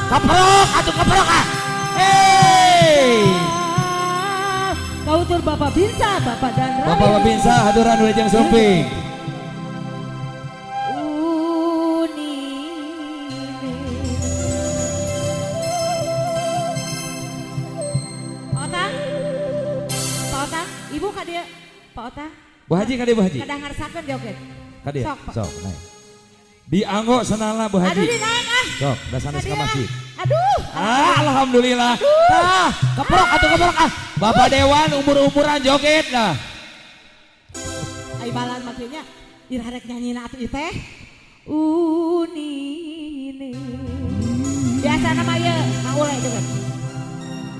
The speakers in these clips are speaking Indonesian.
Keprok, atuh keprok ah. Hei. Kau tur Bapak Binsa, Bapak dan Raden. Bapak Babinsa haturan wilujeng sumping. Pak Otang, Pak Otang, Ibu kadia, Pak Otang. Bu Haji kade Bu Haji. Kadang ngarsakeun joget. Kade. Sok, Pak. Sok, naik. Dianggo senalna Bu Aduh Haji. dinaik ah. Sok, da sanes ka Kadia. masjid. Aduh. Alhamdulillah. Tah, keprok atuh keprok ah. Bapak Dewan umur-umuran joget dah. Ai balan maksudnya irarek nyanyina atuh ieu teh. Unine. Biasa nama ye, maule joget.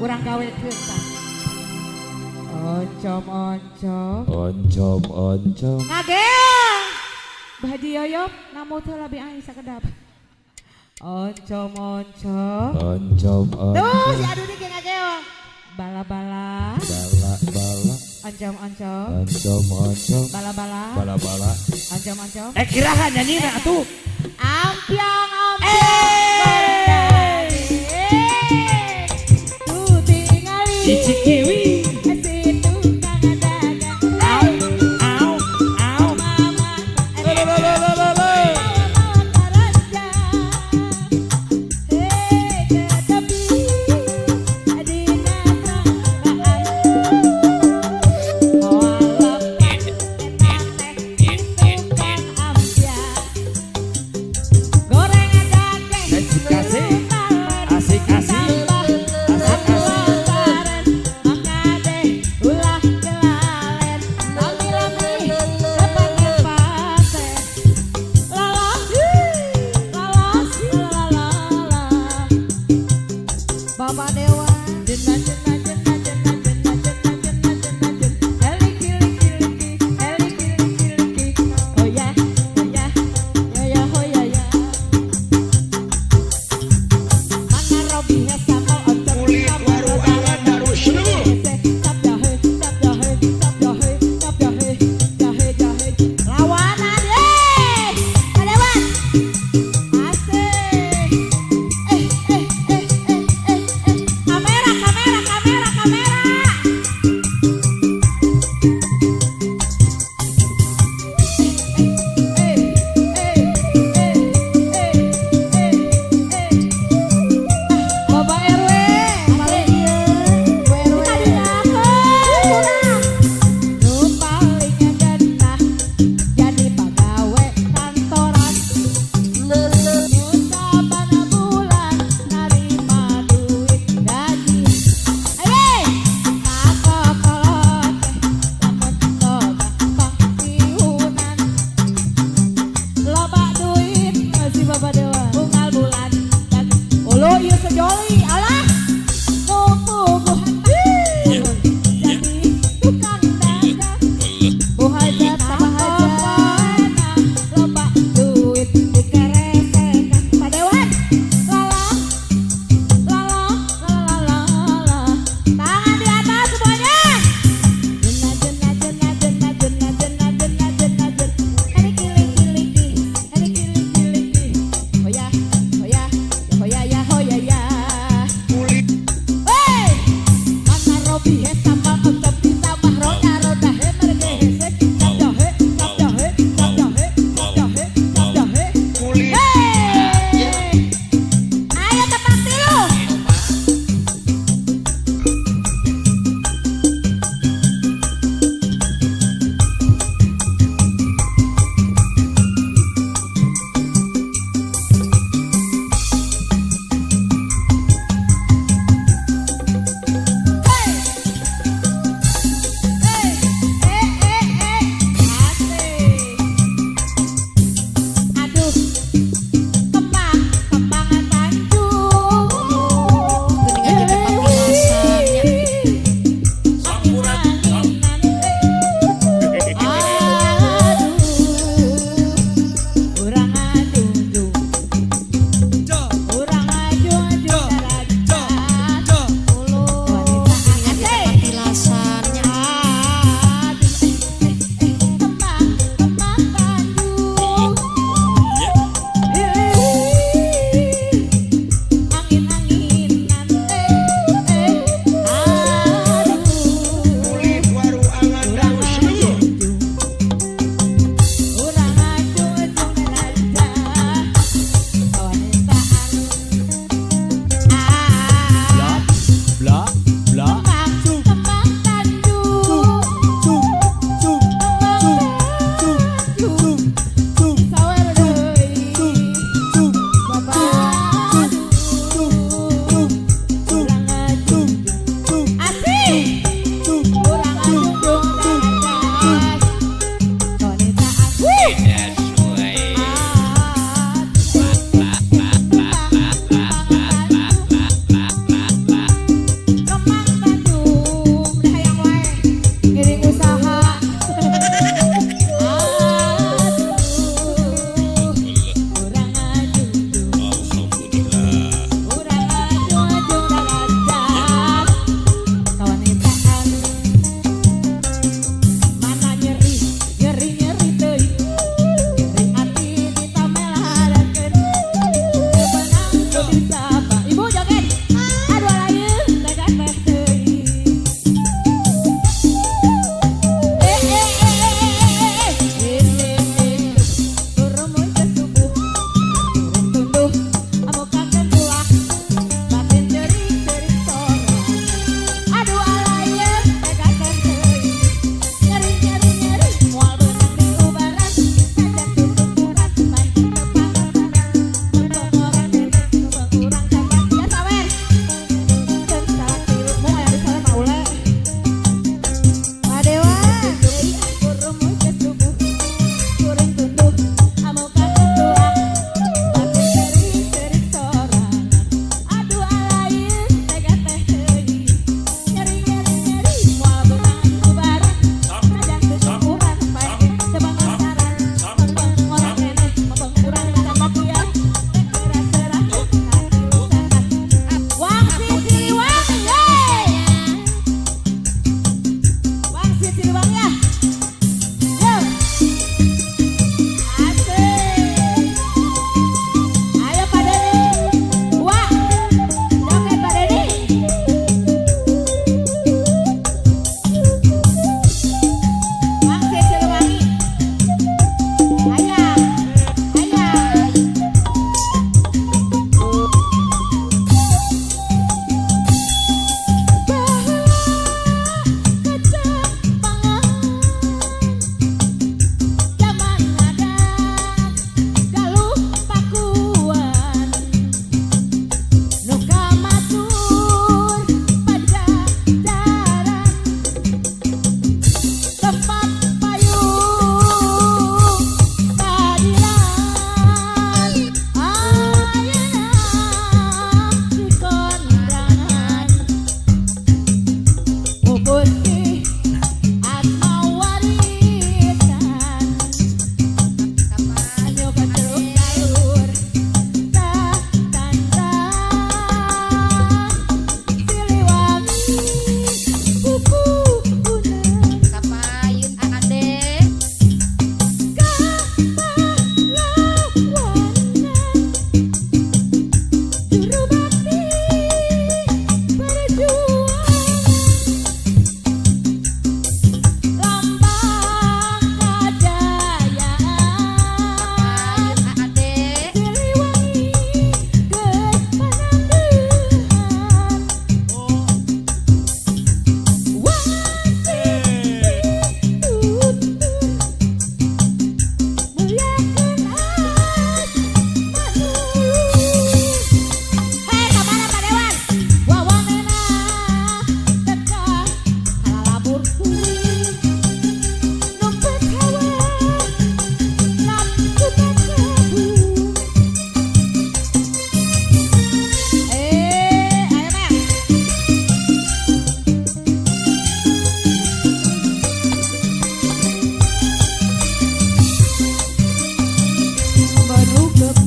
Urang gawekeun tah. Oncom-oncom. Oncom-oncom. Ngagel. Bahaji Yoyop, namu teh labi ai sakedap. Oncom-oncom. Oncom-oncom. Tuh si Adu ge ngagel. Bala-bala. Bala-bala. Oncom-oncom. Oncom-oncom. Bala-bala. Bala-bala. Oncom-oncom. Kirahan nyanyina atuh. Ampiang-ampiang. Tuh tingali. Cici kiwi.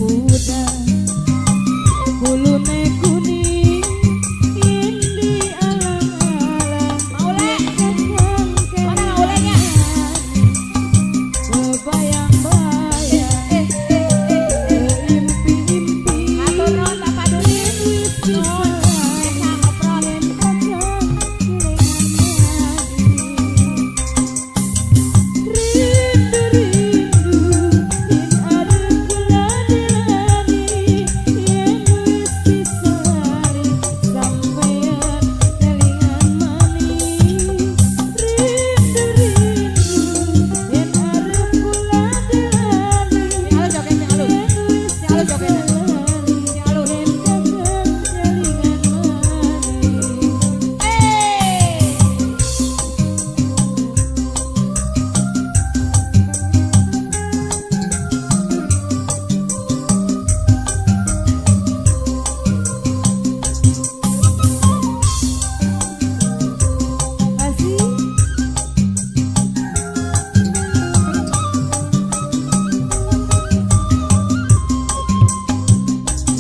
kepuda kulune kuning yen di alang-alang Maule. kakang Mana maulenya? kebayang-bayang impi-impi Atur non Bapak Duli. Nun. Esa oprot. Sing alus joget sing alus. Sing alus joget. Sing alus. Eh.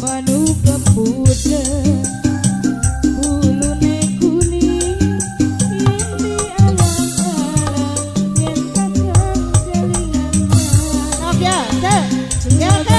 Manu kepuda kulune kuning yen di alang-alang yen kakang kelingan Sok ya, teu. Ya, teu.